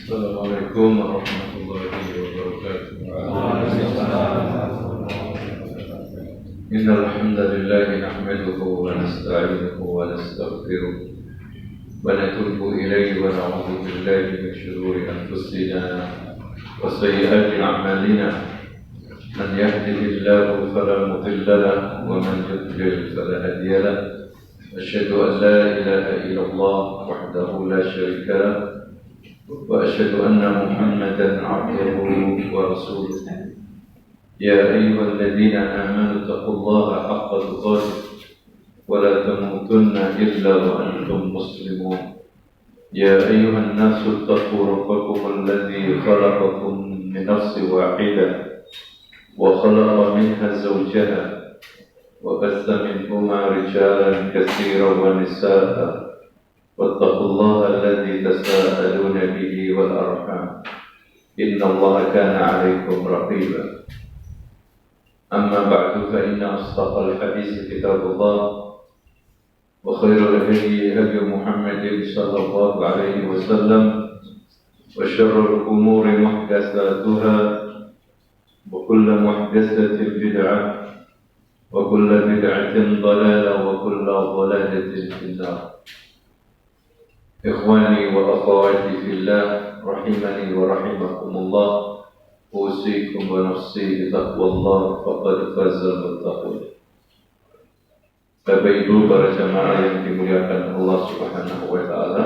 Assalamualaikum warahmatullahi wabarakatuh. Innal hamdalillah nahmaduhu wa nasta'inuhu wa nastaghfiruh wa natubu ilayhi wa na'udzu billahi min shururi anfusina wa sayyiati a'malina. Man yahdihillahu fala mudilla lahu wa man yudlil fala hadiya lahu. Asyhadu an la ilaha illallah wahdahu la syarika lahu وأشهد أن محمدا عبده ورسوله. يا أيها الذين آمنوا اتقوا الله حق تقاته ولا تموتن إلا وأنتم مسلمون. يا أيها الناس اتقوا ربكم الذي خلقكم من نفس واحدة وخلق منها زوجها وبث منهما رجالا كثيرا ونساء واتقوا الله الذي تساءلون به والأرحام إن الله كان عليكم رقيبا. أما بعد فإن أصدق الحديث كتاب الله وخير الهدي هدي محمد صلى الله عليه وسلم وشر الأمور محدثاتها وكل محدثة بدعة وكل بدعة ضلالة وكل ضلالة في النار. Ikhwani wa akhawati fillah rahimani wa rahimakumullah. Usikum wa nafsi bitaqwallah faqad fazal muttaqun. Bapak Ibu para jamaah yang dimuliakan Allah Subhanahu wa taala.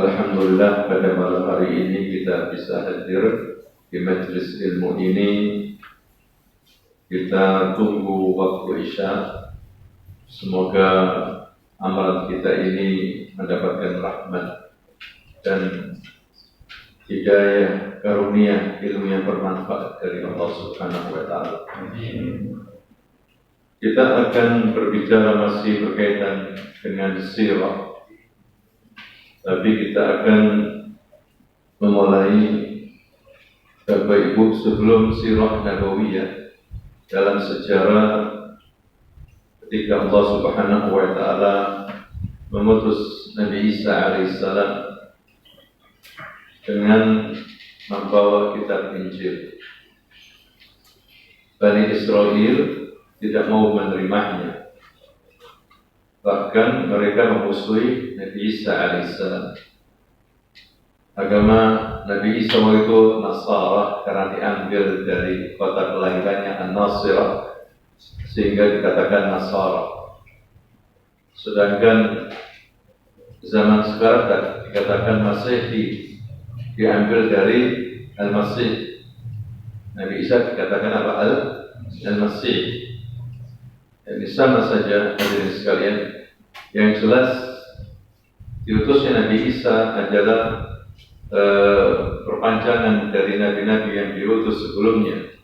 Alhamdulillah pada malam hari ini kita bisa hadir di majelis ilmu ini. Kita tunggu waktu Isya. Semoga amalan kita ini mendapatkan rahmat dan hidayah, karunia, ilmu yang bermanfaat dari Allah Subhanahu wa taala. Kita akan berbicara masih berkaitan dengan sirah. Tapi kita akan memulai Bapak Ibu sebelum sirah nabawiyah dalam sejarah ketika Allah Subhanahu wa taala memutus Nabi Isa alaihissalam dengan membawa kitab Injil. Bani Israel tidak mau menerimanya. Bahkan mereka memusuhi Nabi Isa alaihissalam. Agama Nabi Isa itu Nasara karena diambil dari kota kelahirannya An-Nasirah sehingga dikatakan Nasara. Sedangkan zaman sekarang dikatakan Masehi diambil dari Al-Masih. Nabi Isa dikatakan apa? Al-Masih. Ini sama saja hadirin sekalian. Yang jelas diutusnya Nabi Isa adalah perpanjangan dari nabi-nabi yang diutus sebelumnya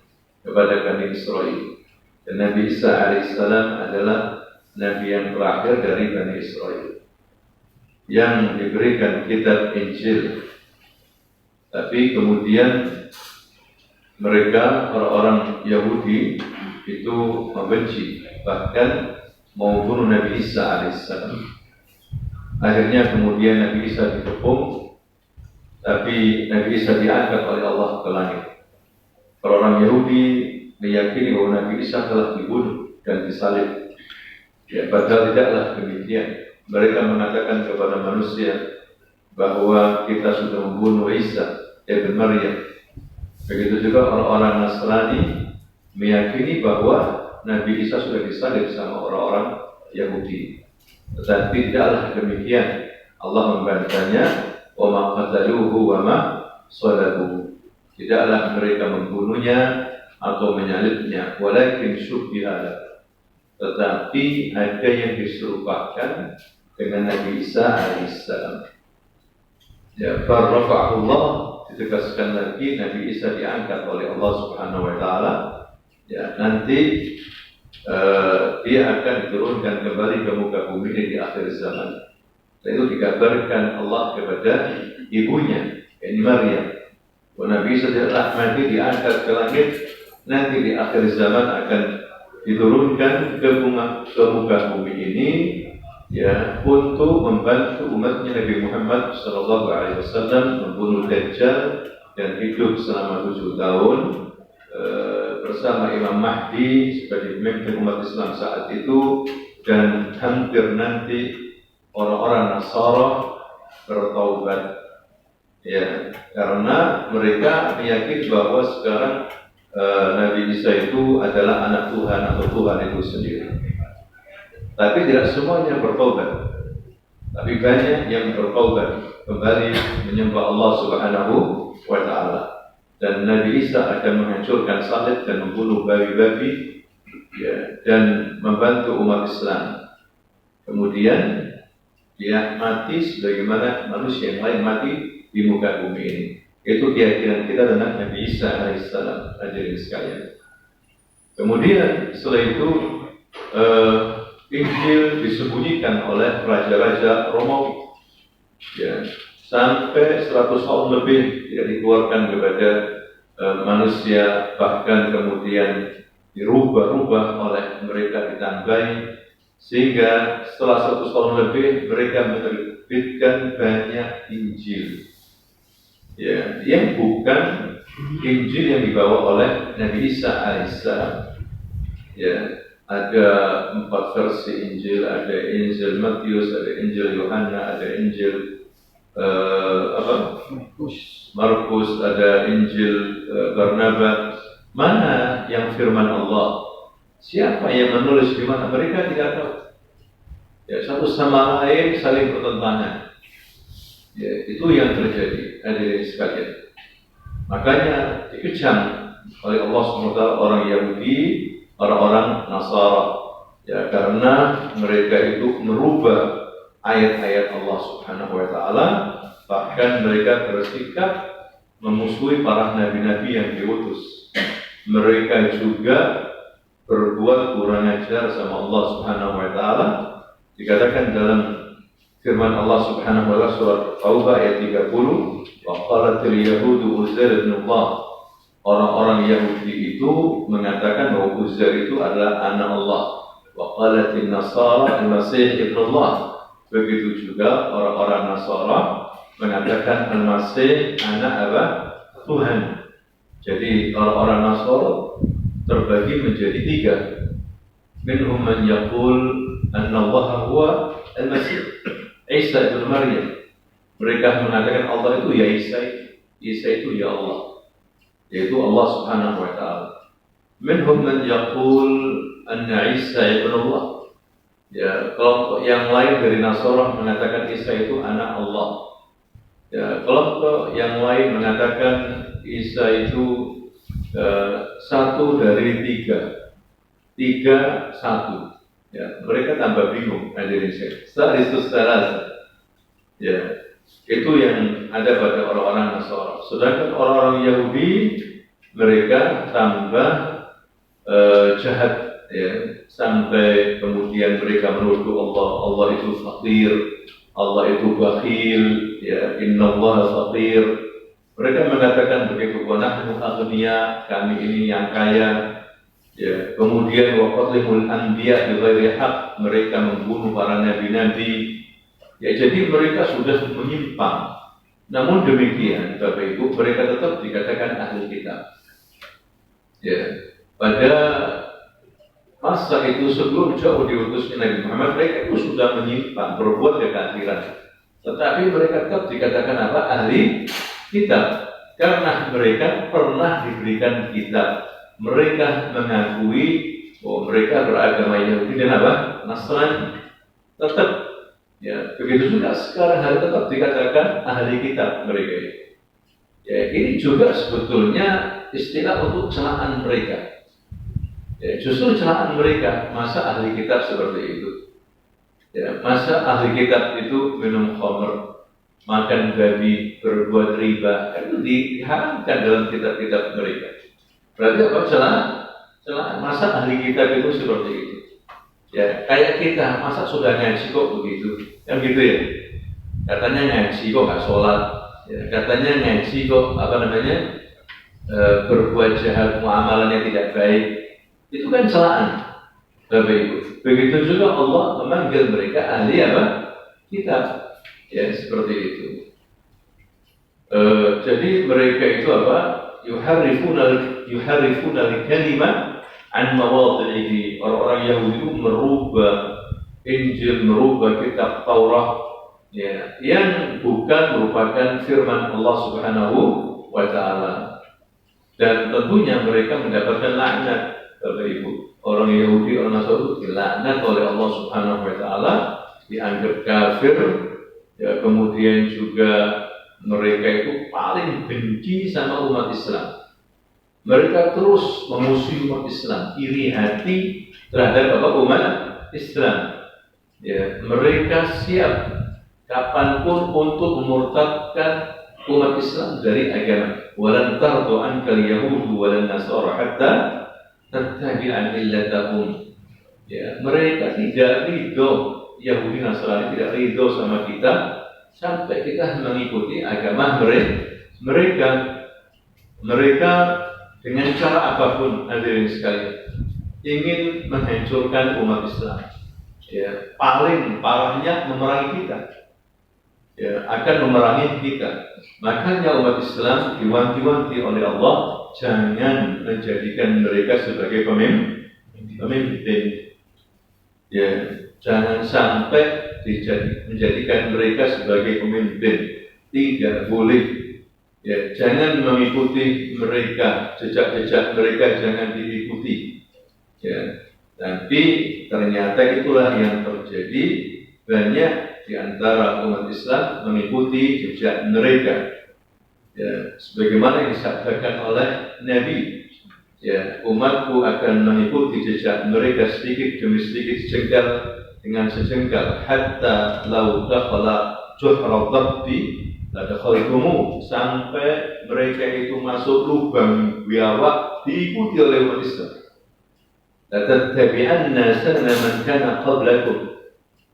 kepada Bani Israel. Dan Nabi Isa alaihissalam adalah Nabi yang terakhir dari Bani Israel yang diberikan kitab Injil. Tapi kemudian mereka, orang-orang Yahudi itu membenci, bahkan mau bunuh Nabi Isa alaihissalam. Akhirnya kemudian Nabi Isa dikepung, tapi Nabi Isa diangkat oleh Allah ke langit. Orang-orang Yahudi meyakini bahwa Nabi Isa telah dibunuh dan disalib. Ya, padahal tidaklah demikian. Mereka mengatakan kepada manusia bahwa kita sudah membunuh Isa ibn Maryam. Begitu juga orang-orang Nasrani meyakini bahwa Nabi Isa sudah disalib sama orang-orang Yahudi. Tetapi tidaklah demikian. Allah membantahnya, wa ma qataluhu wa ma salabuhu. Tidaklah mereka membunuhnya, atau menyalibnya, walakin syubbiha, tetapi ada yang diserupakan dengan Nabi Isa alaihissalam. Ya, farrafa'ullah, ditegaskan lagi Nabi Isa diangkat oleh Allah Subhanahu wa taala. Ya, nanti dia akan diturunkan kembali ke muka bumi ini di akhir zaman. Dan itu dikabarkan Allah kepada ibunya, yakni Maryam. Nabi Isa dirahmati diangkat ke langit, nanti di akhir zaman akan diturunkan ke muka bumi ini, ya, untuk membantu umatnya Nabi Muhammad SAW membunuh Dajjal dan hidup selama 7 tahun bersama Imam Mahdi sebagai pemimpin umat Islam saat itu, dan hampir nanti orang-orang Nasara bertaubat, ya, karena mereka meyakini bahwa sekarang Nabi Isa itu adalah anak Tuhan atau Tuhan itu sendiri. Tapi tidak semuanya bertaubat, tapi banyak yang bertaubat kembali menyembah Allah Subhanahu wa taala. Dan Nabi Isa akan menghancurkan salib dan membunuh babi-babi, ya, dan membantu umat Islam. Kemudian dia mati sebagaimana manusia yang lain mati di muka bumi ini. Itu keyakinan kita tentang Nabi Isa alaihissalam, hadirin sekalian. Kemudian setelah itu Injil disembunyikan oleh raja-raja Romawi, ya, sampai 100 tahun lebih tidak dikeluarkan kepada manusia, bahkan kemudian dirubah-rubah oleh mereka, ditambahi, sehingga setelah 100 tahun lebih mereka menerbitkan banyak Injil, ya, yang bukan Injil yang dibawa oleh Nabi Isa alaihissalam. Ya, ada 4 versi Injil, ada Injil Matius, ada Injil Yohana, ada Injil Markus, ada Injil Barnabas. Mana yang firman Allah? Siapa yang menulis di mana? Mereka tidak tahu. Ya, satu sama lain saling bertentangan. Ya, itu yang terjadi, hadirin sekalian. Makanya dikecam oleh Allah SWT orang Yahudi, orang-orang Nasara, ya, karena mereka itu merubah ayat-ayat Allah Subhanahu wa taala, bahkan mereka bersikap memusuhi para nabi-nabi yang diutus. Mereka juga berbuat kurang ajar sama Allah Subhanahu wa taala. Dikatakan dalam firman Allah Subhanahu wa taala surat Taubah ayat 30, wa qalatil yahudu Uzair ibn Allah. Orang-orang Yahudi itu mengatakan bahwa Uzair itu adalah anak Allah. Wa qalatin Nasara al-Masih ibn Allah. Begitu juga orang-orang Nasara mengatakan Al-Masih anak apa? Tuhan. Jadi orang-orang Nasara terbagi menjadi 3. Minhum man yaqul anna Allah huwa Al-Masih, Isa ibn Maryam. Mereka mengatakan Allah itu ya Isa itu ya Allah, yaitu Allah Subhanahu wa taala. Minhum man yaqul anna Isa ibn Allah. Ya, kelompok yang lain dari Nasara mengatakan Isa itu anak Allah. Ya, kelompok yang lain mengatakan Isa itu 1 dari 3. 3, 1. Ya, mereka tambah bingung, hadirin sekalian. Salisus salasa. Ya, itu yang ada pada orang-orang Nasara. Sedangkan orang-orang Yahudi mereka tambah jahat. Ya, sampai kemudian mereka menuduh Allah itu fakir, Allah itu bakhil, ya, innallaha fakir. Mereka mengatakan begitu, wa nahnu aghniya, kami ini yang kaya. Ya, kemudian wa qatlul anbiya bi ghairi haqq, mereka membunuh para nabi-nabi. Ya, jadi mereka sudah menyimpang. Namun demikian, Bapak Ibu, mereka tetap dikatakan ahli kitab. Ya, pada masa itu sebelum jauh diutusnya Nabi Muhammad, mereka itu sudah menyimpang, berbuat kekafiran. Tetapi mereka tetap dikatakan apa? Ahli kitab. Karena mereka pernah diberikan kitab. Mereka mengakui bahwa mereka beragama Yahudi dan apa? Nasrani. Tetap, ya, begitu juga sekarang hari tetap dikatakan ahli kitab mereka. Ya, ini juga sebetulnya istilah untuk celaan mereka. Ya, justru celaan mereka, masa ahli kitab seperti itu? Ya, masa ahli kitab itu minum khamr, makan babi, berbuat riba, itu diharamkan dalam kitab-kitab mereka. Berarti apa? Celaan masa ahli kitab itu seperti itu. Ya, kayak kita, masa sudah ngaji kok begitu? Kan gitu ya. Katanya ngaji kok nggak sholat, ya, katanya ngaji kok berbuat jahat, muamalahnya tidak baik. Itu kan celaan, Bapak Ibu. Begitu juga Allah memanggil mereka ahli apa? Kitab. Ya, seperti itu. Jadi mereka itu apa? Yuharrifuna al-kalima an mawadhihi. Orang-orang Yahudi itu merubah Injil, merubah kitab Taurat, ya, yang bukan merupakan firman Allah Subhanahu wa taala. Dan tentunya mereka mendapatkan laknat, Bapak Ibu. Orang Yahudi, orang Nasrani dilaknat oleh Allah Subhanahu wa taala, dianggap kafir, ya, kemudian juga mereka itu paling benci sama umat Islam. Mereka terus memusuhi umat Islam, iri hati terhadap umat Islam. Ya, mereka siap kapanpun untuk memurtadkan umat Islam dari agama. Walan tardu ankal yahudu walan nasara hatta tattabi'a millatahum. Ya, mereka tidak ridho, Yahudi Nasrani tidak ridho sama kita sampai kita mengikuti agama mereka. Mereka dengan cara apapun, hadirin sekalian, ingin menghancurkan umat Islam. Ya, paling parahnya memerangi kita. Ya, akan memerangi kita. Makanya umat Islam diwanti-wanti oleh Allah, jangan menjadikan mereka sebagai pemimpin. Ya, jangan sampai menjadikan mereka sebagai pemimpin. Tidak boleh. Ya, jangan mengikuti mereka, jejak-jejak mereka jangan diikuti. Ya, tapi ternyata itulah yang terjadi. Banyak di antara umat Islam mengikuti jejak mereka. Ya, sebagaimana yang disabdakan oleh Nabi, ya, umatku akan mengikuti jejak mereka sedikit demi sedikit, sejengkal dengan sejengkal, hatta lau dakhala juhra dhabbi la dakhaltumu, sampai mereka itu masuk lubang biawak diikuti oleh umat Islam. La tattabi'anna sanana man kana qablakum,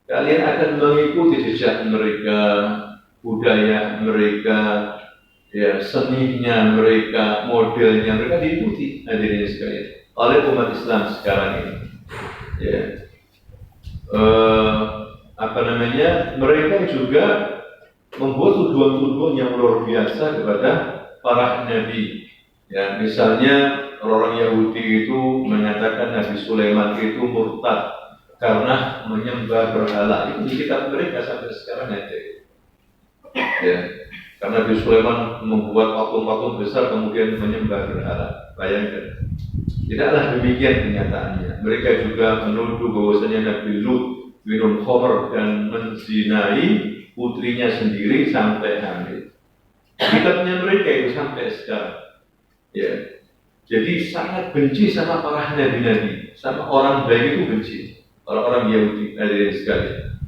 kalian akan mengikuti jejak mereka, budaya mereka, ya, seninya mereka, modelnya mereka diikuti, hadirin sekalian, oleh umat Islam sekarang ini. Ya, mereka juga membuat tuduhan-tuduhan yang luar biasa kepada para nabi. Ya, misalnya orang Yahudi itu menyatakan Nabi Sulaiman itu murtad karena menyembah berhala. Itu di kitab mereka sampai sekarang ada. Ya, karena Nabi Sulaiman membuat patung-patung besar kemudian menyembah berhala. Bayangkan. Tidaklah demikian kenyataannya. Mereka juga menuduh bahwasanya Nabi Lut minum khamr dan menzinai putrinya sendiri sampai hamil. Kitabnya mereka itu sampai sekarang. Ya. Jadi sangat benci sama para nabi-nabi, sama orang baik itu benci. Orang-orang Yahudi, hadirin sekalian.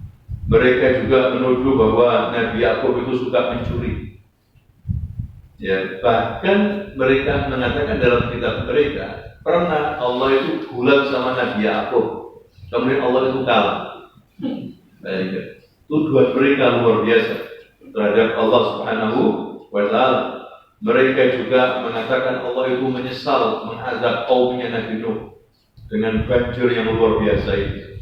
Mereka juga menuduh bahwa Nabi Yakub itu suka mencuri. Ya, bahkan mereka mengatakan dalam kitab mereka, pernah Allah itu gulat sama Nabi Yakub, kemudian Allah itu kalah. Baik. Tuduhan mereka luar biasa terhadap Allah Subhanahu wa taala. Mereka juga mengatakan Allah itu menyesal mengazab kaumnya Nabi Nuh dengan banjir yang luar biasa itu.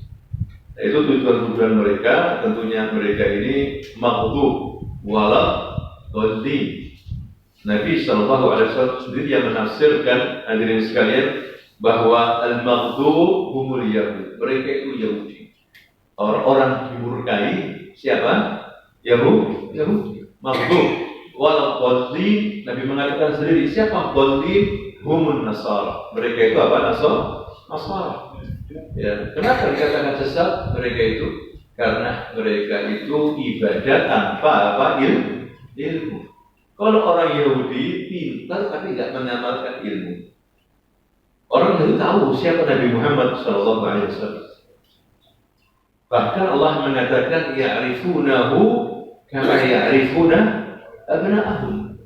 Nah, itu tujuan-tujuan mereka. Tentunya mereka ini maghdub wala dhalin. Nabi sallallahu alaihi wasallam sendiri yang menafsirkan, hadirin sekalian, bahwa al-maghdub humul yahud. Mereka itu Yahudi. Orang-orang dimurkai siapa? Yahudi. Maghdub wala dhalin. Nabi mengatakan sendiri, siapa dhalin? Humun nasara. Mereka itu apa? Nasara. Ya, kenapa dikatakan sesat mereka itu? Karena mereka itu ibadah tanpa ilmu. Kalau orang Yahudi pintar tapi nggak mengamalkan ilmu. Orang Yahudi tahu siapa Nabi Muhammad SAW. Bahkan Allah mengatakan ya'rifunahu kama ya'rifuna abna'ahum.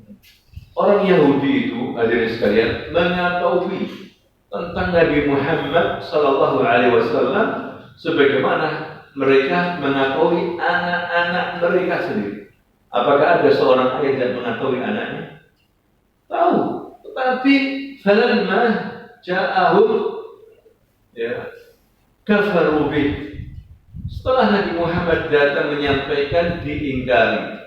Orang Yahudi itu, hadirin sekalian, mengetahui tentang Nabi Muhammad SAW sebagaimana mereka mengetahui anak-anak mereka sendiri. Apakah ada seorang ayah yang mengetahui anaknya? Tahu, tetapi falamma ja'ahum kafaru bih. Setelah Nabi Muhammad datang menyampaikan, diingkari.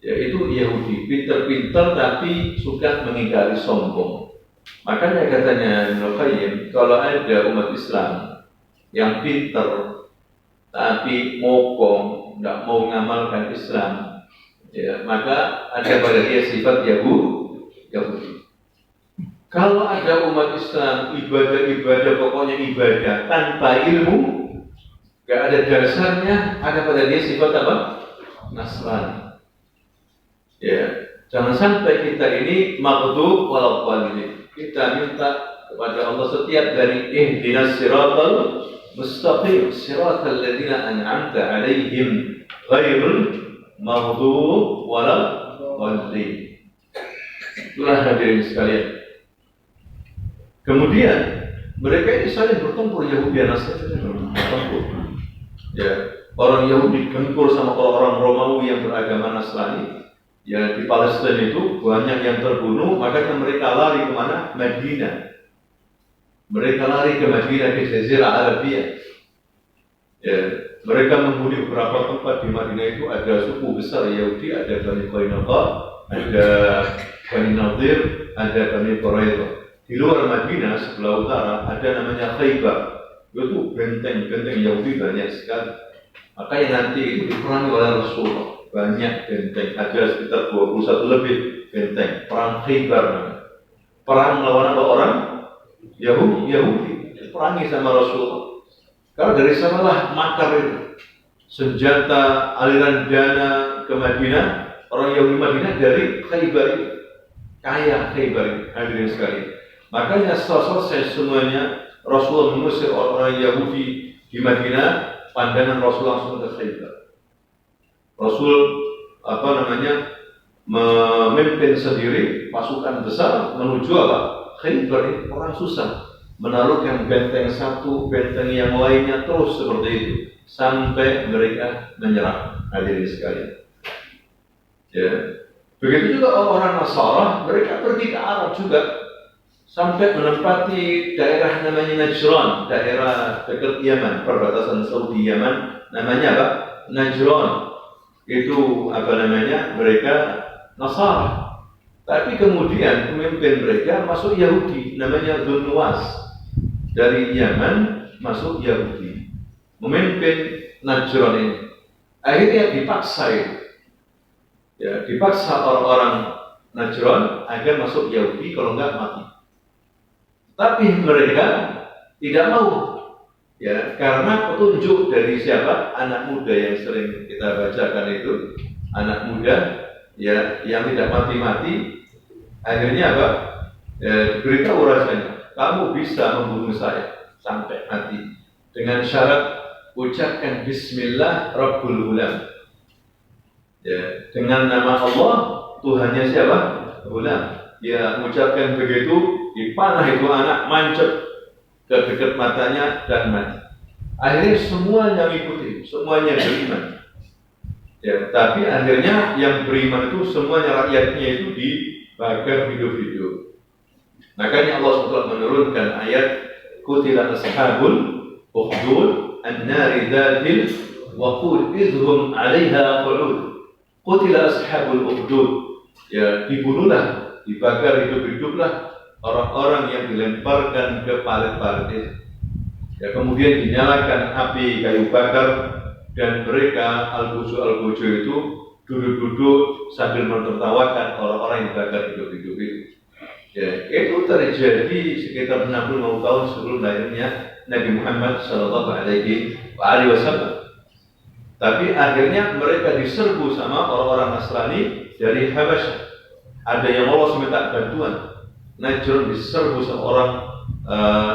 Yaitu Yahudi, pintar-pintar tapi suka mengingkari, sombong. Makanya katanya Ibnu Qayyim, kalau ada umat Islam yang pintar tapi mokong, tidak mau mengamalkan Islam, maka ada pada dia sifat Yahudi. Kalau ada umat Islam ibadah pokoknya ibadah tanpa ilmu, tidak ada dasarnya, ada pada dia sifat apa? Nasrani. Jangan sampai kita ini maghdub wal dhalin. Kita minta kepada Allah setiap dari ihdinas siratal mustaqim, siratal ladzina an'amta 'alaihim ghairil maghdub wal dhalin. Itulah hadirin sekalian. Kemudian mereka ini saling bertempur, Yahudi dan Nasrani bertempur. Orang Yahudi gempur sama orang Romawi yang beragama Nasrani. Di Palestina itu banyak yang terbunuh, makanya mereka lari kemana? Madinah. Mereka lari ke Madinah, ke Jazirah Arabia. Mereka menghuni beberapa tempat di Madinah itu. Ada suku besar Yahudi, ada Bani Qainuqa, ada Bani Nadir, ada Bani Quraidah. Di luar Madinah sebelah utara ada namanya Khaybar. Itu benteng-benteng Yahudi banyak sekali. Makanya nanti itu diperangi oleh Rasulullah. Banyak benteng, ada sekitar 21 lebih benteng. Perang Khaybar. Perang melawan apa orang? Yahudi. Diperangi sama Rasulullah. Karena dari sanalah makar itu. Senjata, aliran dana ke Madinah. Orang Yahudi Madinah dari Khaybar itu. Kaya Khaybar, hadirin sekalian. Makanya setelah selesai semuanya, Rasulullah mengusir orang Yahudi di Madinah. Pandangan Rasul langsung ke Khaybar. Rasul memimpin sendiri pasukan besar menuju apa? Khaybar. Orang susah menaruhkan benteng satu, benteng yang lainnya, terus seperti itu sampai mereka menyerang. Hadirin sekalian. Begitu juga orang Nasara, mereka pergi ke Arab juga sampai menempati daerah namanya Najran, daerah dekat Yaman, perbatasan Saudi Yaman, namanya apa? Najran. Itu mereka Nasara. Tapi kemudian pemimpin mereka masuk Yahudi, namanya Dzunnuwas. Dari Yaman masuk Yahudi, memimpin Najran ini. Akhirnya dipaksa dipaksa orang-orang Najran agar masuk Yahudi, kalau enggak mati. Tapi mereka tidak mau, karena petunjuk dari siapa? Anak muda yang sering kita bacakan itu, anak muda yang tidak mati-mati. Akhirnya apa? Beritahu rasanya, kamu bisa membunuh saya sampai mati dengan syarat ucapkan Bismillah Rabbul Ulam. Dengan nama Allah, Tuhannya siapa? Ulam. Mengucapkan begitu, dipanah itu anak, mancep ke dekat matanya dan mati. Akhirnya semuanya mengikuti, semuanya beriman. Tapi akhirnya yang beriman itu semuanya rakyatnya itu dibakar hidup-hidup. Makanya Allah SWT menurunkan ayat Qutila ashabul ukhdud an-nari dhatil waqud idhum 'alaiha qu'ud. Qutila ashabul ukhdud. Dibunuhlah, dibakar hidup-hiduplah orang-orang yang dilemparkan ke parit-parit itu. Kemudian dinyalakan api kayu bakar dan mereka al-buju itu duduk-duduk sambil menertawakan orang-orang yang dibakar hidup-hidup itu. Itu terjadi sekitar 65 tahun sebelum lahirnya Nabi Muhammad SAW. Tapi akhirnya mereka diserbu sama orang-orang Nasrani dari Habasyah. Ada yang lolos minta bantuan. Najrun diserbu seorang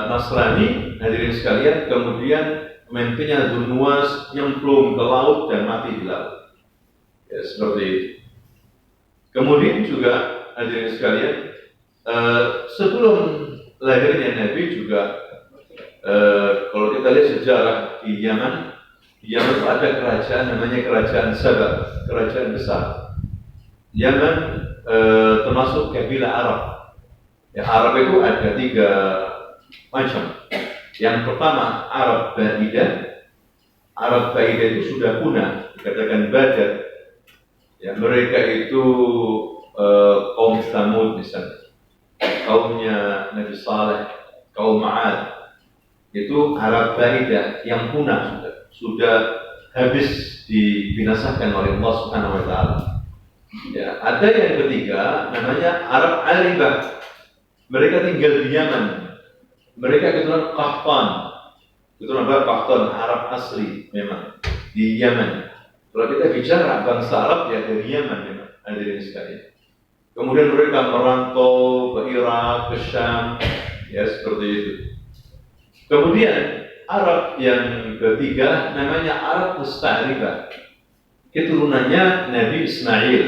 Nasrani, hadirin sekalian, kemudian pemimpinnya Dzunnuwas nyemplung ke laut dan mati di laut. Ya, seperti itu. Kemudian juga hadirin sekalian, sebelum lahirnya Nabi juga, kalau kita lihat sejarah di Yaman itu ada kerajaan namanya Kerajaan Sabah, kerajaan besar. Yaman termasuk kabilah Arab. Ya, Arab itu ada 3 macam. Yang pertama Arab Baidah. Arab Baidah itu sudah punah, dikatakan Badar. Ya, mereka itu kaum Tsamud misalnya, kaumnya Nabi Saleh, kaum Ma'ad. Itu Arab Baidah yang punah sudah habis dibinasakan oleh Allah Subhanahu wa taala. Ya, ada yang ketiga namanya Arab Aribah. Mereka tinggal di Yaman. Mereka keturunan Qahtan. Keturunan Qahtan, Arab asli memang di Yaman. Kalau kita bicara bangsa Arab ya dari Yaman memang, hadirin sekalian. Kemudian mereka merantau ke Irak, ke Syam, ya seperti itu. Kemudian Arab yang ketiga namanya Arab Musta'ribah. Keturunannya Nabi Ismail,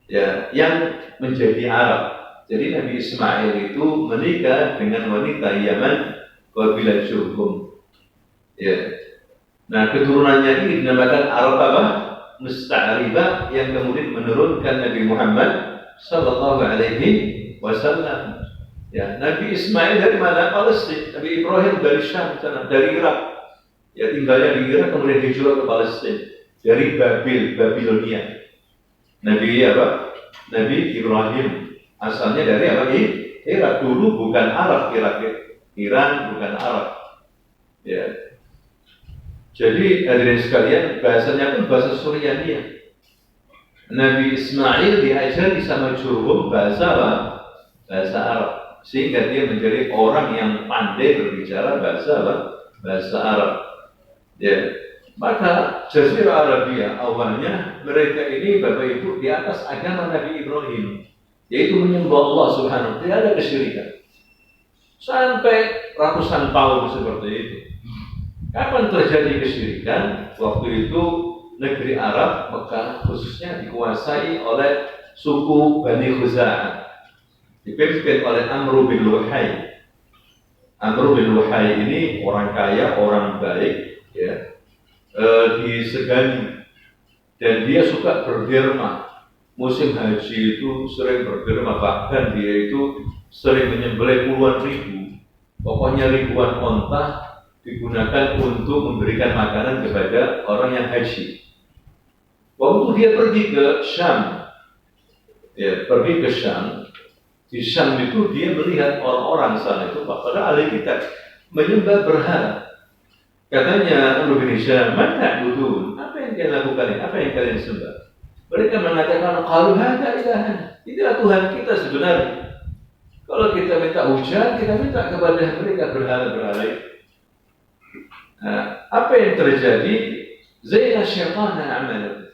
ya, yang menjadi Arab. Jadi Nabi Ismail itu menikah dengan wanita Yaman, kabilah Jurhum. Ya. Nah, keturunannya ini dinamakan Arab apa? Musta'ribah, yang kemudian menurunkan Nabi Muhammad sallallahu alaihi wasallam. Ya, Nabi Ismail dari mana? Palestina. Nabi Ibrahim dari Syam, dari Irak. Ya, tinggalnya di Irak, kemudian hijrah ke Palestina. Dari Babilonia. Nabi apa? Nabi Ibrahim. Asalnya dari apa? Irak. Dulu bukan Arab, Iran bukan Arab. Ya. Jadi hadirin sekalian, bahasanya pun bahasa Suryaniyah. Nabi Ismail diajari sama Jurhum bahasa apa? Bahasa Arab. Sehingga dia menjadi orang yang pandai berbicara bahasa apa? Bahasa Arab. Ya. Maka Jazirah Arabia awalnya mereka ini Bapak Ibu di atas agama Nabi Ibrahim, yaitu menyembah Allah Subhanahu wa taala, tidak ada kesyirikan. Sampai ratusan tahun seperti itu. Kapan terjadi kesyirikan? Waktu itu negeri Arab, Mekah khususnya dikuasai oleh suku Bani Khuza'ah, dipimpin oleh Amr bin Luhai. Amr bin Luhai ini orang kaya, orang baik, ya, disegani, dan dia suka berderma. Musim haji itu sering berderma, bahkan dia itu sering menyembelih puluhan ribu, pokoknya ribuan onta digunakan untuk memberikan makanan kepada orang yang haji. Waktu dia pergi ke Syam, di Syam itu dia melihat orang-orang sana itu pada ahli kitab menyembah berhala. Katanya, Amr bin Hisham, "Mana budun? Apa yang kalian lakukan ini? Apa yang kalian sembah?" Mereka mengatakan, "Qalu hadza ilahan." Inilah Tuhan kita sebenarnya. Kalau kita minta hujan, kita minta kepada mereka berhala-berhala itu. Nah, apa yang terjadi? Zaina syaitana amalan.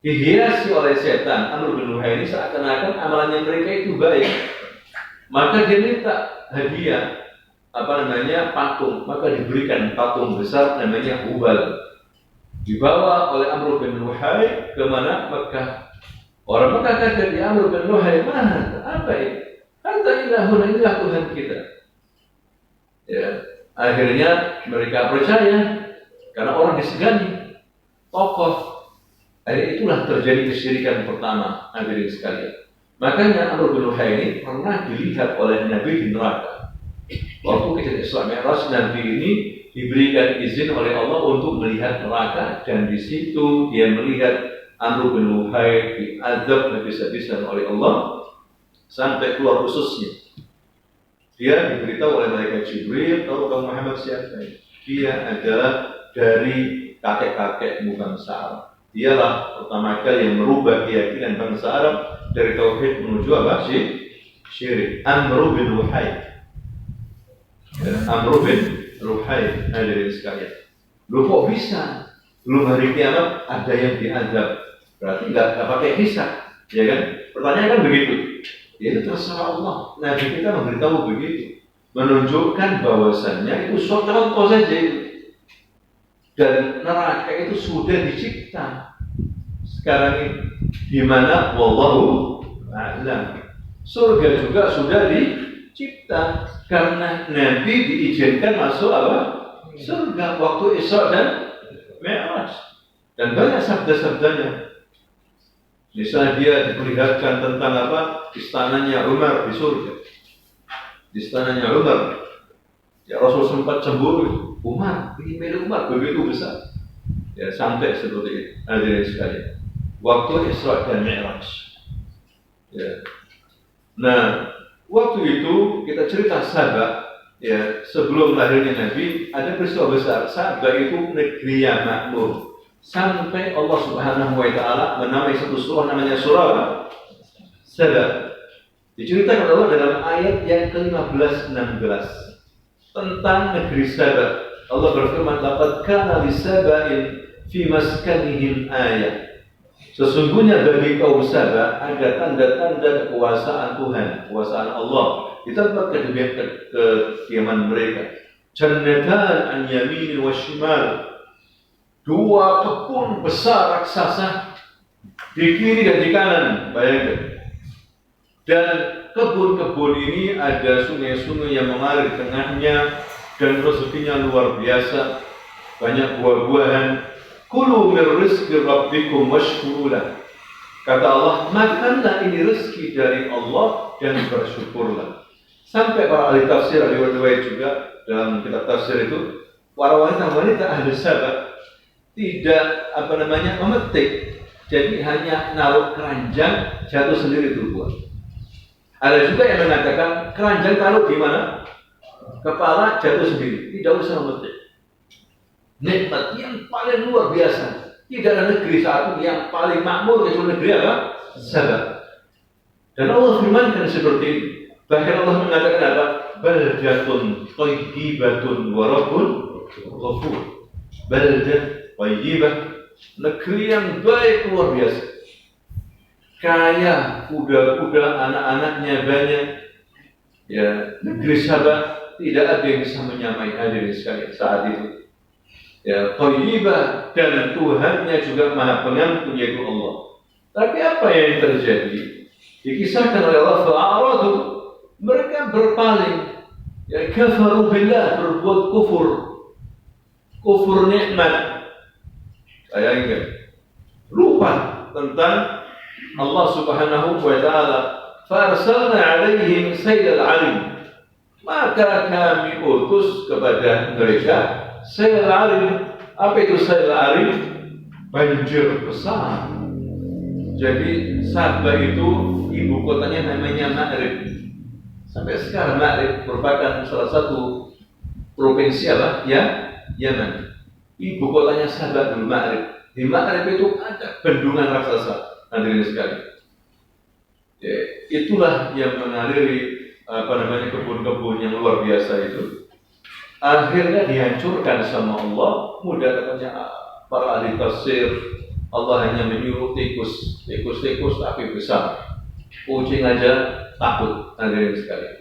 Dihiasi oleh setan. Amr bin Luhai ini seakan-akan amalannya mereka itu baik. Maka dia minta hadiah, patung. Maka diberikan patung besar namanya Hubal. Dibawa oleh Amr bin Luhai ke mana? Mekah. Orang Mekah kata di Amr bin Luhai, "Mana? Apa ini? Kata inilah Tuhan kita." Ya. Akhirnya mereka percaya karena orang disegani, tokoh. Itulah terjadi kesyirikan pertama, hadirin sekalian. Makanya Amr bin Luhai ini pernah dilihat oleh Nabi di neraka. Waktu kejadian Isra Mi'raj, Nabi ini diberikan izin oleh Allah untuk melihat neraka, dan di situ dia melihat Amr bin Luhai diazab habis-habisan oleh Allah sampai keluar ususnya. Dia diberitahu oleh malaikat Jibril, "Tahu kamu Muhammad siapa?" Dia adalah dari kakek-kakek bangsa Arab. Dialah pertama kali yang merubah keyakinan bangsa Arab dari tauhid menuju apa? Syirik. Amr bin Luhai. Amr bin Luhai, hadirin sekalian. Lu kok bisa? Belum hari kiamat ada yang diazab. Berarti nggak pakai hisab, ya kan? Pertanyaan kan begitu. Ya itu terserah Allah. Nabi kita memberitahu begitu, menunjukkan bahwasannya itu suatu contoh saja itu. Dan neraka itu sudah dicipta sekarang ini. Gimana? Wallahu a'lam. Surga juga sudah dicipta karena Nabi diizinkan masuk apa? Surga waktu Isra dan Mi'raj. Dan banyak sabda-sabdanya. Misalnya dia diperlihatkan tentang apa? Istananya Umar di surga. Istananya Umar. Ya Rasul sempat cemburu. Umar, ini milik Umar begitu besar. Ya sampai seperti itu. Hadirin sekalian. Waktu Isra dan Mi'raj. Ya. Nah, waktu itu kita cerita Sabah. Ya, sebelum lahirnya Nabi ada peristiwa besar. Sabah itu negeri yang makmur. Sampai Allah Subhanahu wa taala menamai satu surah namanya surah Sabah. Diceritakan Allah dalam ayat yang ke-15-16 tentang negeri Sabah. Allah berfirman, "Laqad kana lisaba'in fi maskanihim ayat." Sesungguhnya bagi kaum Sabah ada tanda-tanda kekuasaan Tuhan, kekuasaan Allah di tempat kediaman mereka. Jannatan an yamin wa shimal. Dua kebun besar raksasa di kiri dan di kanan, bayangkan. Dan kebun-kebun ini ada sungai-sungai yang mengalir di tengahnya dan rezekinya luar biasa, banyak buah-buahan. Kulu min rizqi rabbikum washkurulah. Kata Allah, makanlah ini rezeki dari Allah dan bersyukurlah. Sampai para ahli tafsir, ahli riwayat juga dalam kitab tafsir itu, para wanita-wanita ahli Sabah tidak memetik, jadi hanya naruh keranjang jatuh sendiri itu buah. Ada juga yang mengatakan keranjang taruh di mana? Kepala jatuh sendiri, tidak usah memetik. Nikmat yang paling luar biasa. Tidak ada negeri saat ini yang paling makmur kecuali negeri apa? Sabah. Dan Allah firmankan seperti ini. Bahkan Allah mengatakan apa? Baldatun thayyibatun wa rabbun ghafur. Baldat thayyibah, negeri yang baik luar biasa. Kaya, kuda-kuda, anak-anaknya banyak. Ya, negeri Sabah tidak ada yang bisa menyamai hadirin sekalian saat itu. Ya, thayyibah, dan Tuhannya juga Maha Pengampun yaitu Allah. Tapi apa yang terjadi? Dikisahkan oleh Allah, fa'aradu, mereka berpaling. Ya, kafaru billah, berbuat kufur nikmat. Saya ingat, lupa tentang Allah Subhanahu wa taala. Farsalna 'alaihim saylal 'arim. Maka kami utus kepada mereka saylal 'arim. Apa itu saylal 'arim? Banjir besar. Jadi Sabah itu ibu kotanya namanya Ma'rib. Sampai sekarang Ma'rib merupakan salah satu provinsi apa? Ya, Yaman. Ibu kotanya Sabah dulu Ma'rib. Di Ma'rib itu ada bendungan raksasa. Hadirin sekalian. Ya, itulah yang mengaliri kebun-kebun yang luar biasa itu. Akhirnya dihancurkan sama Allah. Mudah katanya para ahli tafsir, Allah hanya menyuruh tikus tapi besar. Kucing aja takut, hadirin sekalian.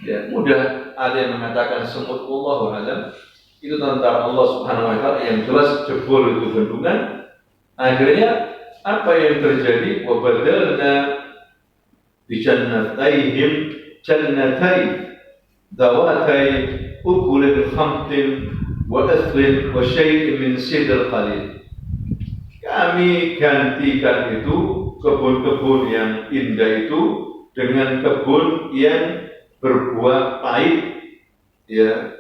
Ya, mudah ada yang mengatakan semut, wallahu a'lam. Itu tentang Allah Subhanahu wa taala, yang jelas jebol itu bendungan. Akhirnya apa yang terjadi? Wa badalna bi jannatayhim jannatai dawatai ukulin khamtin wa athlin wa syai'in min sidr qalil. Kami gantikan itu kebun-kebun yang indah itu dengan kebun yang berbuah pahit, ya,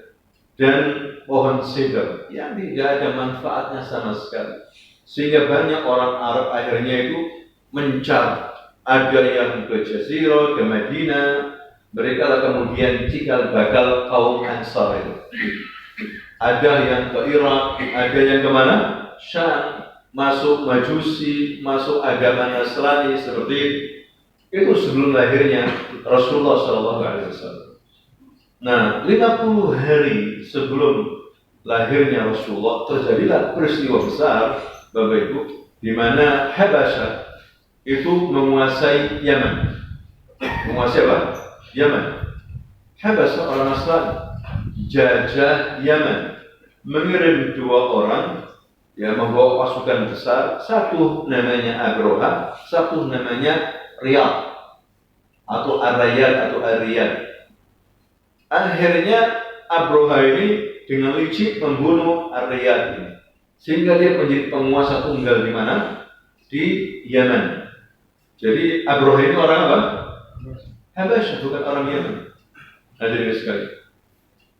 dan pohon sidr yang tidak ada manfaatnya sama sekali. Sehingga banyak orang Arab akhirnya itu mencari. Ada yang ke Jazirah, ke Madinah. Mereka lah kemudian cikal bakal kaum Ansar itu. Ada yang ke Irak, ada yang kemana? Syam, masuk Majusi, masuk agama Nasrani seperti itu sebelum lahirnya Rasulullah SAW. Nah, 50 hari sebelum lahirnya Rasulullah terjadilah peristiwa besar, Bapak Ibu, di mana Habasyah itu menguasai Yaman. Menguasai apa? Yaman. Habasyah orang Nasrani jajah Yaman, mengirim 2 orang yang membawa pasukan besar, satu namanya Abroha, satu namanya Riyad atau Arayad atau Ariyad. Akhirnya Abroha ini dengan licik membunuh Ariyad ini, sehingga dia menjadi penguasa tunggal di mana? Di Yaman. Jadi Abroha ini orang apa? Habasyah, bukan orang Yaman. Hadirin sekali.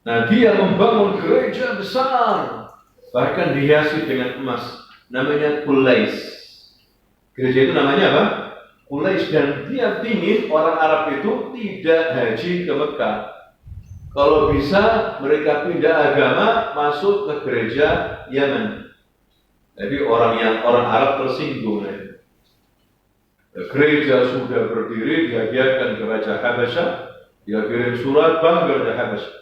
Nah, dia membangun gereja besar, bahkan dihiasi dengan emas, namanya Qulais. Gereja itu namanya apa? Qulais. Dan dia ingin orang Arab itu tidak haji ke Mekah. Kalau bisa mereka pindah agama masuk ke gereja Yaman. Jadi orang Arab tersinggung. Gereja sudah berdiri, dihadiahkan ke Raja Habasyah, dia kirim surat bangga Raja Habasyah.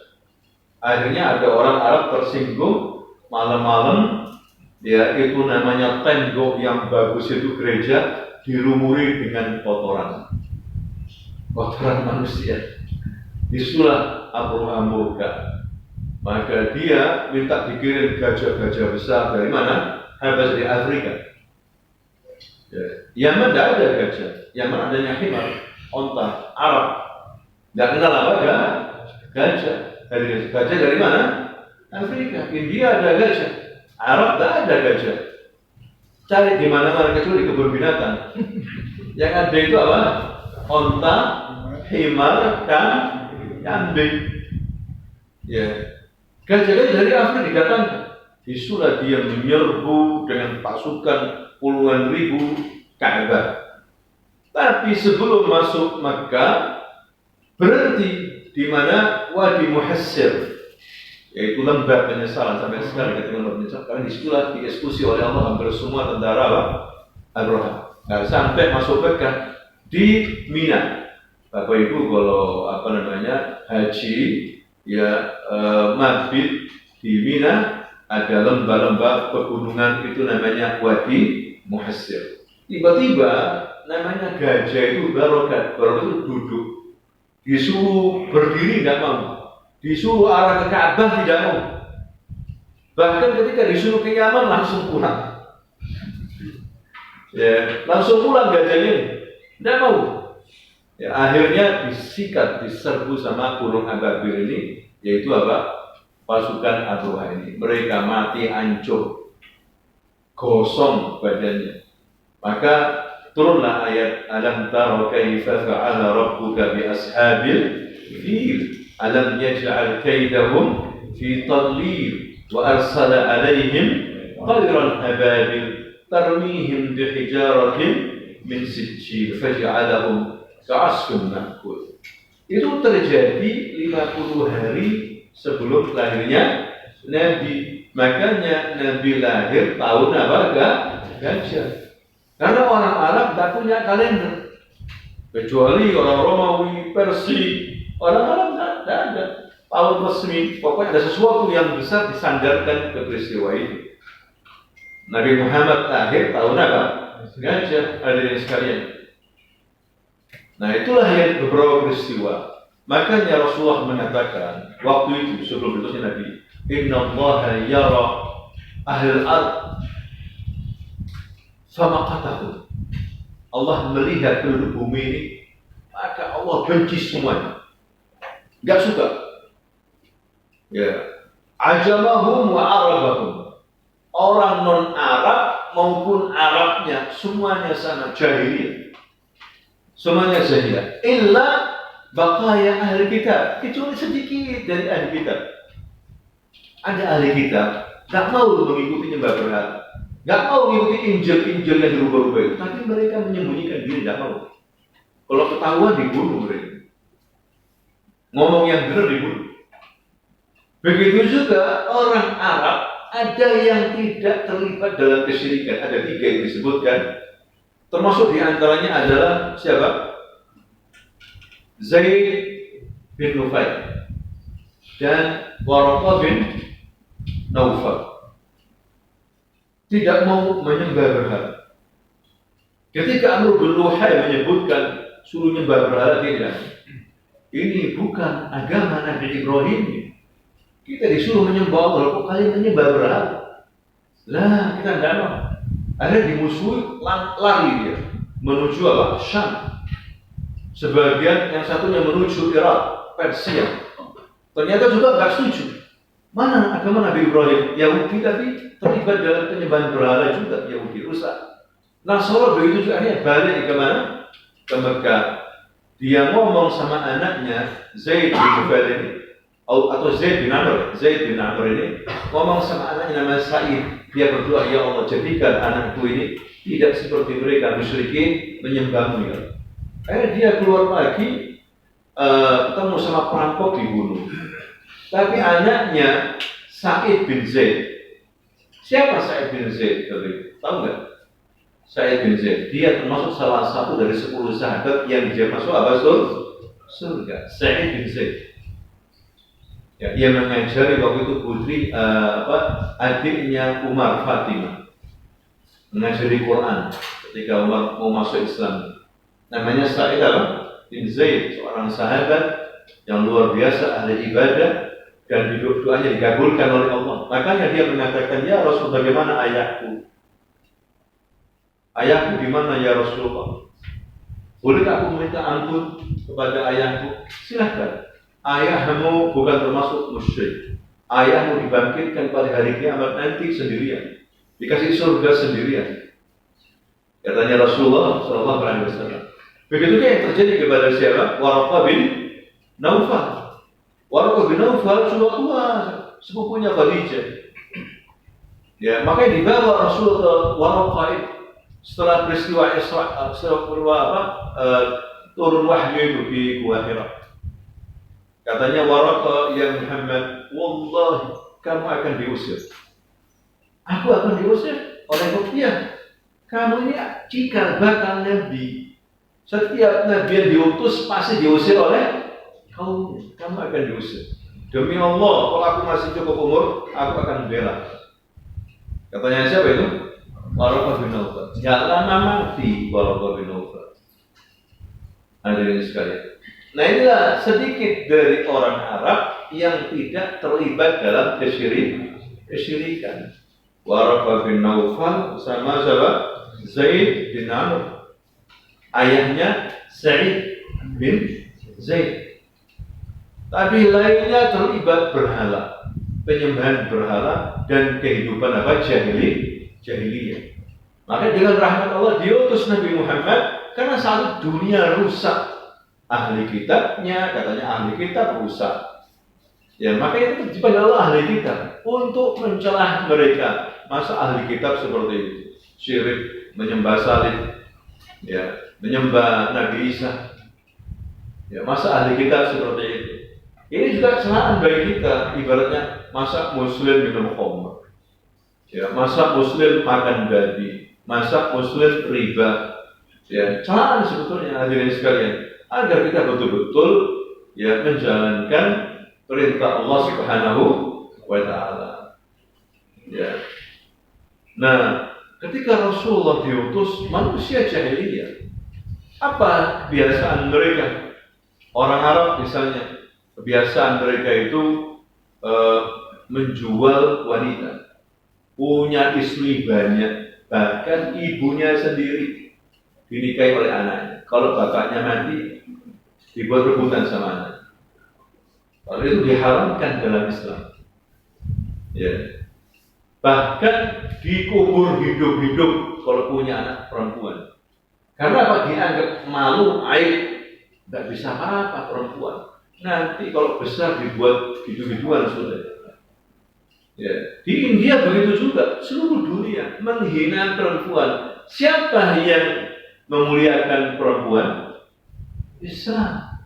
Akhirnya ada orang Arab tersinggung, malam-malam ya itu namanya tembok yang bagus itu gereja dilumuri dengan kotoran manusia. Isulah Abroha murka. Maka dia minta dikirim gajah-gajah besar dari mana? Habasyah dari Afrika. Ya. Yaman tidak ada gajah. Yaman adanya himar, onta, Arab. Tidak kenal apa gajah. Gajah dari mana? Afrika. India ada gajah. Arab tidak ada gajah. Cari di mana-mana kecuali di kebun binatang. Yang ada itu apa? Onta, himar, dan kambing. Ya. Gajah-gajah dari Afrika didatangkan. Isulah dia menyerbu dengan pasukan puluhan ribu Ka'bah. Tapi sebelum masuk Makkah berhenti di mana Wadi Muhassir, yaitu lembah penyesalan. Sampai sekarang kita lembah penyesalan karena disitulah dieksekusi oleh Allah hampir semua tentara Abroha. Nah, sampai masuk Makkah di Mina. Bapak Ibu kalau haji ya mabit di Mina, ada lembah-lembah pegunungan itu namanya Wadi Muhassir. Tiba-tiba namanya gajah itu Barokat. Barokat itu duduk. Disuruh berdiri tidak mau. Disuruh arah ke Ka'bah tidak mau. Bahkan ketika disuruh ke Yaman langsung pulang. Ya, langsung pulang gajahnya. Tidak mau. Ya, akhirnya disikat, diserbu sama burung ababil ini, yaitu apa? Pasukan Abroha ini. Mereka mati hancur, gosong badannya. Maka turunlah ayat alam tara kaifa fa'ala rabbuka bi ashabil fil alam yaj'al kaidahum fi tadlil wa arsala alaihim tayran ababil tarmihim bi hijaratin min sijil faj'alahum ka'asfin ma'kul. Itu terjadi 50 hari sebelum lahirnya Nabi. Makanya Nabi lahir tahun apa? Gajah. Karena orang Arab tak punya kalender, kecuali orang Romawi, Persia. Orang Arab tidak ada tahun resmi. Pokoknya ada sesuatu yang besar disandarkan ke peristiwa itu. Nabi Muhammad lahir tahun apa? Gajah. Hadirin sekalian. Nah, itulah yang beberapa peristiwa. Makanya Rasulullah mengatakan waktu itu sebelum diutusnya Nabi, Inna Allaha yara ahlul ard sama kataku. Allah melihat penduduk bumi ini, maka Allah benci semuanya. Gak suka. Ya. Ajamahum wa arabahum. Orang non-Arab maupun Arabnya semuanya sama jahiliyah. Semuanya jahiliyah. Illa baqaya ahli kitab, kecuali sedikit dari ahli kitab. Ada ahli kitab tak mau mengikuti nyembah berhala, tak mau mengikuti Injil yang dirubah-rubah itu, tapi mereka menyembunyikan diri, tak mau. Kalau ketahuan dibunuh mereka. Ngomong yang benar dibunuh. Begitu juga orang Arab, ada yang tidak terlibat dalam kesyirikan. Ada 3 yang disebutkan. Termasuk diantaranya adalah siapa? Zaid bin Nufail dan Waraqah bin Naufal. Tidak mau menyembah berhala. Ketika Amr bin Luhai menyebutkan suruh nyembah berhala, tidak. Ini bukan agama Nabi Ibrahim. Kita disuruh menyembah Allah, kok kalian menyembah berhala? Lah, kita tidak mau. Akhirnya dimusuhi, lari dia menuju apa? Syam. Sebagian yang satunya menuju Irak, Persia. Ternyata juga nggak setuju. Mana agama Nabi Ibrahim? Yahudi tapi terlibat dalam penyembahan berhala juga, Yahudi rusak. Nasara begitu juga, akhirnya balik ke mana? Ke Mekah. Dia ngomong sama anaknya Zaid bin Jubair atau Zaid bin Amr ini ngomong sama anaknya nama Sa'id. Dia berdoa, ya Allah, jadikan anakku ini tidak seperti mereka musyrikin menyembahmu ya. Akhirnya dia keluar lagi, ketemu sama perampok dibunuh. Tapi anaknya Sa'id bin Zaid. Siapa Sa'id bin Zaid? Tahu nggak? Sa'id bin Zaid, dia termasuk salah satu dari 10 sahabat yang dia masuk apa surga. Sa'id bin Zaid. Ya, dia mengajari waktu itu putri adiknya Umar, Fatimah, mengajari Quran ketika Umar mau masuk Islam. Namanya Sa'id bin Zaid, seorang sahabat yang luar biasa, ahli ibadah, dan doanya dikabulkan oleh Allah. Makanya dia mengatakan, ya Rasul, bagaimana ayahku? Ayahku di mana ya Rasulullah? Bolehkah aku meminta ampun kepada ayahku? Silahkan. Ayahmu bukan termasuk musyrik. Ayahmu dibangkitkan pada hari kiamat nanti sendirian, dikasih surga sendirian. Katanya Rasulullah SAW. Begitu yang terjadi kepada siapa? Waraqah bin Naufal. Waraqah bin Naufal sudah tua, sepupunya Khadijah. Ya, makanya dibawa Rasul ke Waraqah setelah peristiwa Isra, turun wahyu itu di Gua Hira. Katanya Waraqah, ya Muhammad, wallahi kamu akan diusir. Aku akan diusir oleh Ruqyah. Kamu ini cikal bakal Nabi. Setiap Nabi yang diutus pasti diusir oleh kaumnya. Kamu akan diusir. Demi Allah, kalau aku masih cukup umur, aku akan bela. Katanya siapa itu? Waraqah bin Naufal. Tidak lama mati Waraqah bin Naufal. Hadirin sekalian. Nah, inilah sedikit dari orang Arab yang tidak terlibat dalam kesyirikan. Waraqah bin Naufal sama siapa? Zaid bin Amr. Ayahnya Sa'id bin Zaid. Tapi lainnya terlibat berhala, penyembahan berhala dan kehidupan jahiliyah. Maka dengan rahmat Allah diutus Nabi Muhammad karena saat dunia rusak. Ahli kitabnya, katanya ahli kitab rusak. Ya, makanya itu dipanggil Allah ahli kitab untuk mencelah mereka. Masa ahli kitab seperti itu? Syirik, menyembah salib, ya, menyembah Nabi Isa. Ya, masa ahli kitab seperti itu? Ini juga celaan bagi kita. Ibaratnya masa Muslim minum khamr. Ya, masa Muslim makan babi, masa Muslim riba. Ya, celaan sebetulnya hadirin sekalian. Agar kita betul-betul ya menjalankan perintah Allah Subhanahu wa Ta'ala. Ya. Nah, ketika Rasulullah diutus, manusia jahiliyah, apa kebiasaan mereka? Orang Arab misalnya, kebiasaan mereka itu menjual wanita, punya istri banyak, bahkan ibunya sendiri dinikahi oleh anaknya. Kalau bapaknya mati, dibuat rebutan sama anak. Kalau itu diharamkan dalam Islam. Ya. Bahkan dikubur hidup-hidup kalau punya anak perempuan. Karena apa? Dianggap malu, aib, tidak bisa apa-apa perempuan. Nanti kalau besar dibuat hidup-hidupan sudah. Ya. Di India begitu juga, seluruh dunia menghina perempuan. Siapa yang memuliakan perempuan? Islam.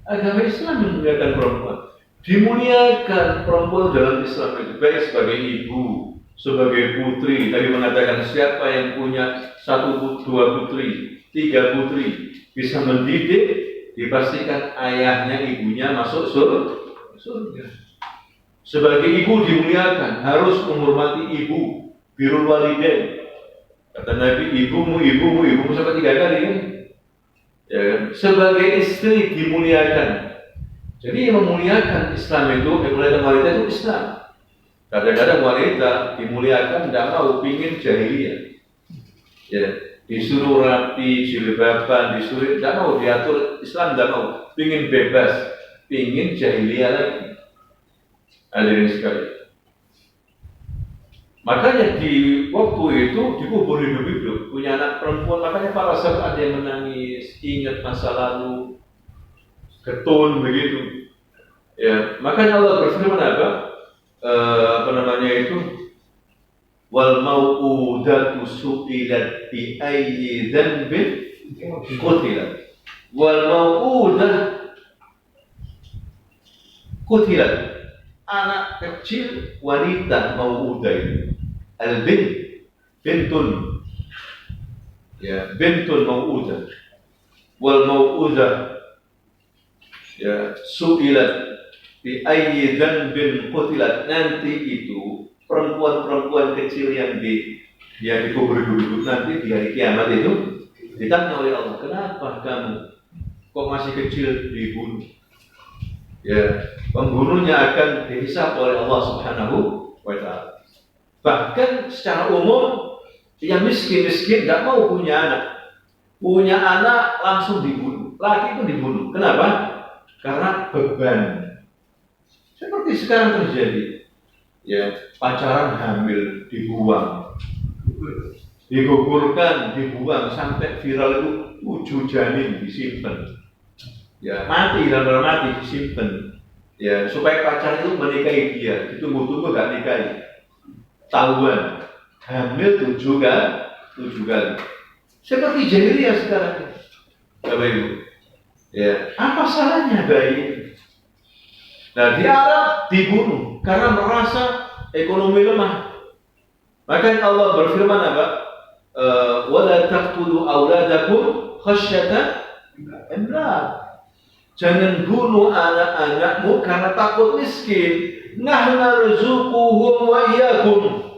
Agama Islam memuliakan perempuan. Dimuliakan perempuan dalam Islam itu baik sebagai ibu, sebagai putri. Tadi mengatakan siapa yang punya 1, 2 putri, 3 putri, bisa mendidik, dipastikan ayahnya, ibunya masuk surga. Sebagai ibu dimuliakan, harus menghormati ibu, birrul walidain. Kata Nabi, ibumu sampai 3 kali kan? Ya kan? Sebagai istri dimuliakan. Jadi yang memuliakan Islam itu, memuliakan wanita itu Islam. Kadang-kadang wanita dimuliakan tidak mau, pingin jahiliyah. Ya, disuruh rapi, jilbaban, disuruh tidak mau diatur Islam, tidak mau, pingin bebas, pingin jahiliyah lagi. Hadirin sekali. Makanya di waktu itu dikubur hidup-hidup, punya anak perempuan, makanya para sahabat ada yang menangis, ingat masa lalu, getun begitu. Ya, makanya Allah berfirman apa namanya itu? Wal mau'udatu su'ilat bi ayyi dhanbin qutilat. Wal mau'udah qutilat. Anak kecil wanita mau'udah itu. Bintun. Ya, bintun mau'udah. Wal mau'udah ya su'ilat bi ayyi dhanbin qutilat. Nanti itu perempuan-perempuan kecil yang dikubur hidup nanti di hari kiamat itu ditanya oleh Allah, kenapa kamu kok masih kecil dibunuh? Ya, pembunuhnya akan dihisab oleh Allah Subhanahu wa Ta'ala. Bahkan secara umum yang miskin tidak mau punya anak langsung dibunuh, laki pun dibunuh. Kenapa? Karena beban. Seperti sekarang terjadi, ya, pacaran hamil dibuang, digugurkan, dibuang sampai viral itu 7 janin disimpan, ya mati disimpan, ya supaya pacar itu menikahi dia, ditunggu-tunggu gak nikahi, tahuan hamil 7 kali, seperti jahiliyah sekarang, Bapak Ibu. Ya, apa salahnya bayi? Nah, di Arab dibunuh karena merasa ekonomi lemah. Maka Allah berfirman apa? Wala taqtulu auladakum khasyata imlaq. Jangan bunuh anak-anakmu karena takut miskin. Nahnu narzuquhum wa iyyakum.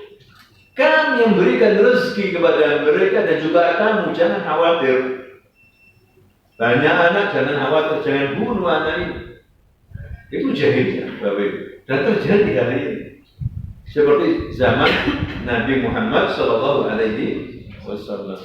Kami yang berikan rezeki kepada mereka dan juga kamu, jangan khawatir. Banyak anak, jangan khawatir, jangan bunuh anak ini. Itu jahiliyah, Bapak Ibu. Dan terjadi hari ini. Seperti zaman Nabi Muhammad Sallallahu Alaihi Wasallam.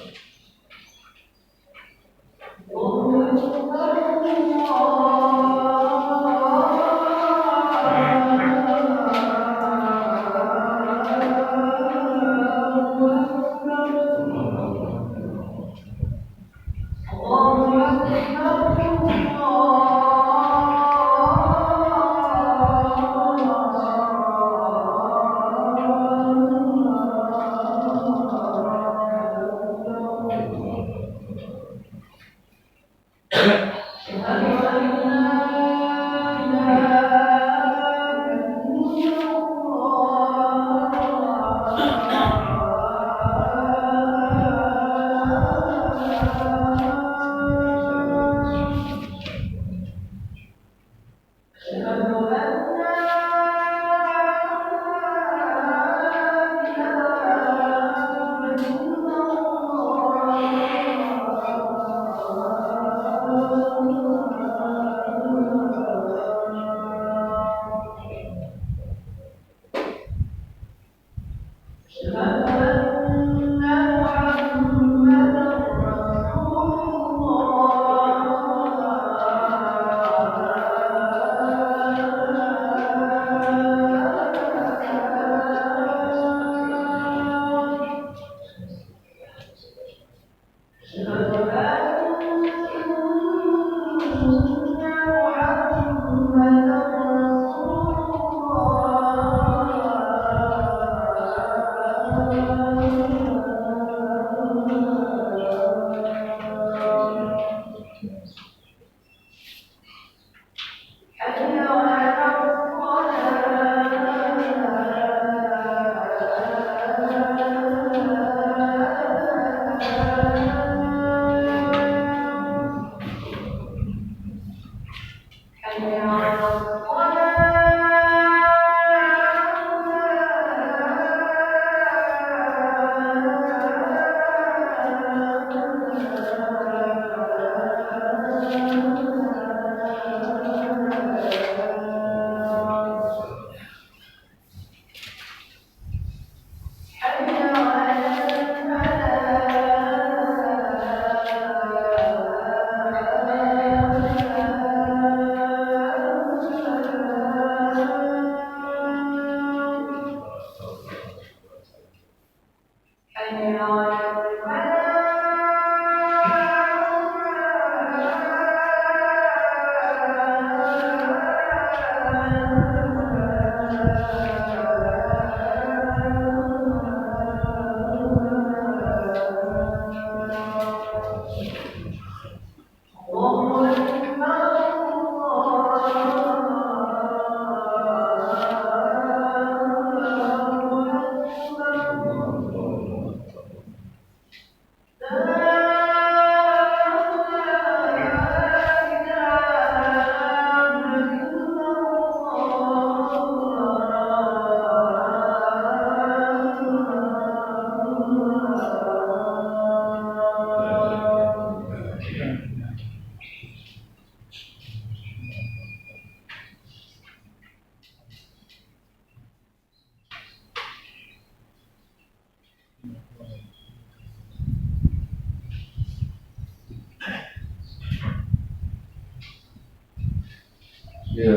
Ya,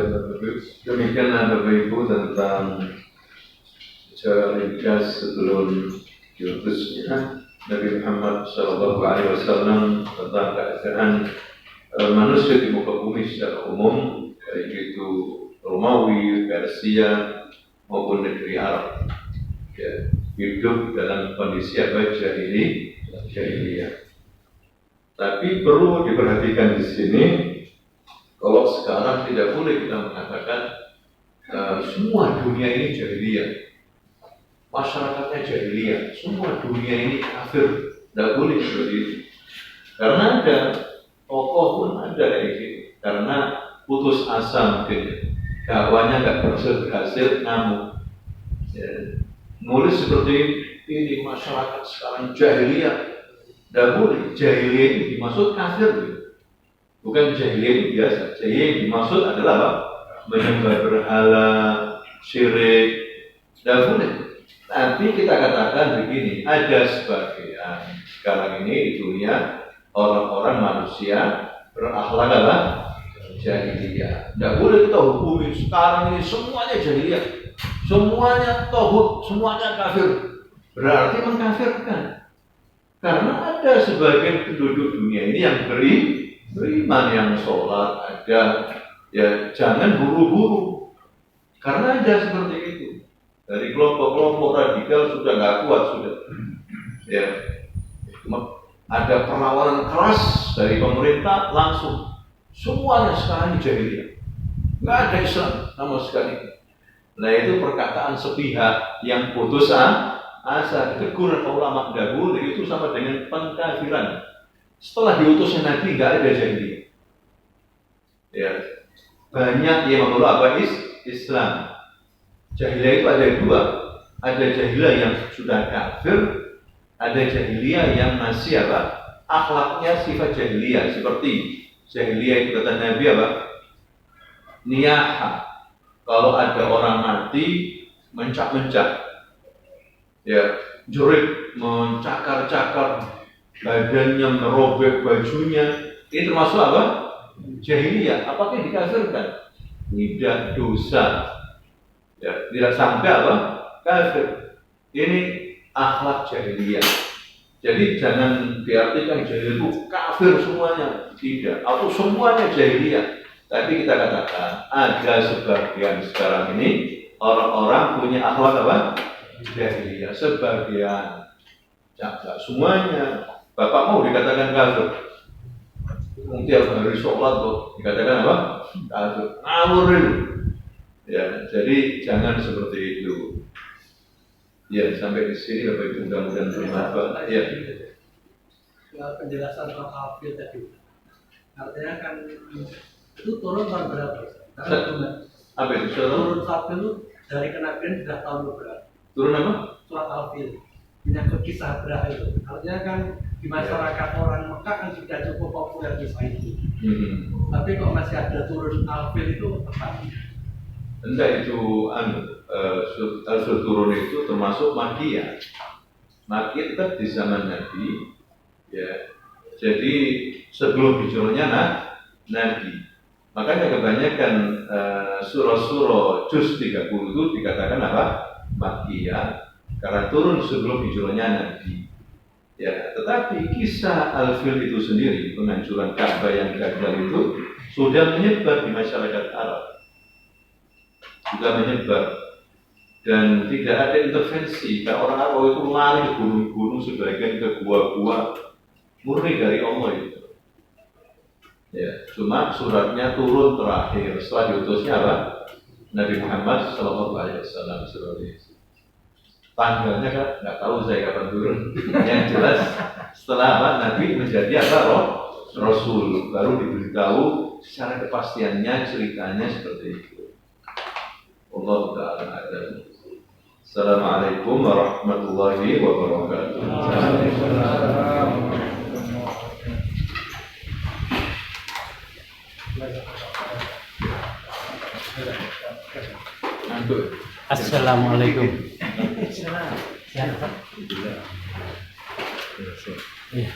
demikianlah Bapak Ibu tentang secara ringkas sebelum diutusnya Nabi Muhammad SAW tentang keadaan manusia di muka bumi secara umum, baik itu Romawi, Persia maupun negeri Arab, ya, hidup dalam kondisi apa? Jahiliyah. Tapi perlu diperhatikan di sini, kalau sekarang tidak boleh kita mengatakan semua dunia ini jahiliyah, masyarakatnya jahiliyah, semua dunia ini kafir. Tidak boleh seperti itu. Karena ada tokoh pun ada kayak gitu. Karena putus asa mungkin, dakwanya nggak berhasil, ngamuk. Ya. Nulis seperti ini, masyarakat sekarang jahiliyah. Tidak boleh. Jahiliyah itu dimaksud kafir, bukan jahiliyah itu biasa. Jahiliyah yang dimaksud adalah apa? Menyembah berhala, syirik. Tidak boleh. Tapi kita katakan begini, ada sebagian sekarang ini di dunia orang-orang manusia berakhlak adalah jahiliyah. Tidak boleh kita hukumi sekarang ini semuanya jahiliyah, semuanya tauhid, semuanya kafir. Berarti mengkafirkan. Karena ada sebagian penduduk dunia ini yang beriman, yang sholat, ada, ya jangan buru-buru. Karena ada seperti itu. Dari kelompok-kelompok radikal sudah nggak kuat sudah. Ya, ada perlawanan keras dari pemerintah, langsung semuanya sekarang ini jahiliyah. Nggak ada Islam sama sekali. Nah itu perkataan sepihak yang putus asa, teguran ulama dahulu itu sama dengan pengkafiran. Setelah diutusnya Nabi nggak ada jahiliyah. Ya, banyak yang menolak apa? Islam. Jahiliyah itu ada dua, ada jahiliyah yang sudah kafir, ada jahiliyah yang masih apa? Akhlaknya sifat jahiliyah, seperti jahiliyah itu kata Nabi apa? Niyaha. Kalau ada orang mati, mencak-mencak, ya, jerit, mencakar-cakar, badannya merobek bajunya, ini termasuk apa? Jahiliyah. Apakah dikafirkan? Tidak, dosa. Ya, tidak sampai apa? Kafir. Ini akhlak jahiliyah. Jadi jangan diartikan jahiliyah itu kafir semuanya, tidak. Atau semuanya jahiliyah. Tapi kita katakan ada sebagian sekarang ini orang-orang punya akhlak apa? Jahiliyah. Sebagian, tidak semuanya. Bapak mau dikatakan kafir? Tiap hari sholat tuh dikatakan apa? Kafir. Ngawur itu. Ya, jadi jangan seperti itu. Ya, sampai di sini Bapak Ibu mudah-mudahan bermanfaat. Ya. Penjelasan soal kafir tadi. Artinya kan itu turun tahun berapa? Apa itu? Turun kafir itu dari kenabian sudah tahun berapa? Turun apa? Surat Al-Fil. Menyangkut kisah Abraha itu. Artinya kan di masyarakat orang Mekah kan sudah cukup populer kisah itu. Tapi kok masih ada turun Al-Fil itu tepat? Entah itu turun itu termasuk Makkiyah. Makkiyah itu di zaman Nabi, ya. Jadi sebelum hijrahnya Nabi. Makanya kebanyakan surah-surah juz 30 itu dikatakan apa? Makkiyah, karena turun sebelum hijrahnya Nabi. Ya, tetapi kisah Al-Fil itu sendiri, penghancuran Ka'bah yang gagal itu sudah menyebar di masyarakat Arab. Sudah menyebar dan tidak ada intervensi. Kalau orang Arab itu lari ke gunung-gunung, sebagian ke gua-gua, murni dari Allah itu. Ya, cuma suratnya turun terakhir setelah diutusnya apa? Nabi Muhammad SAW. Tanggalnya kan nggak tahu saya kapan turun. Yang jelas setelah apa? Nabi menjadi apa? Rasul, baru diberitahu secara kepastiannya, ceritanya seperti itu. Allah Ta'ala a'lam. Assalamualaikum warahmatullahi wabarakatuh. Assalamualaikum. Iya,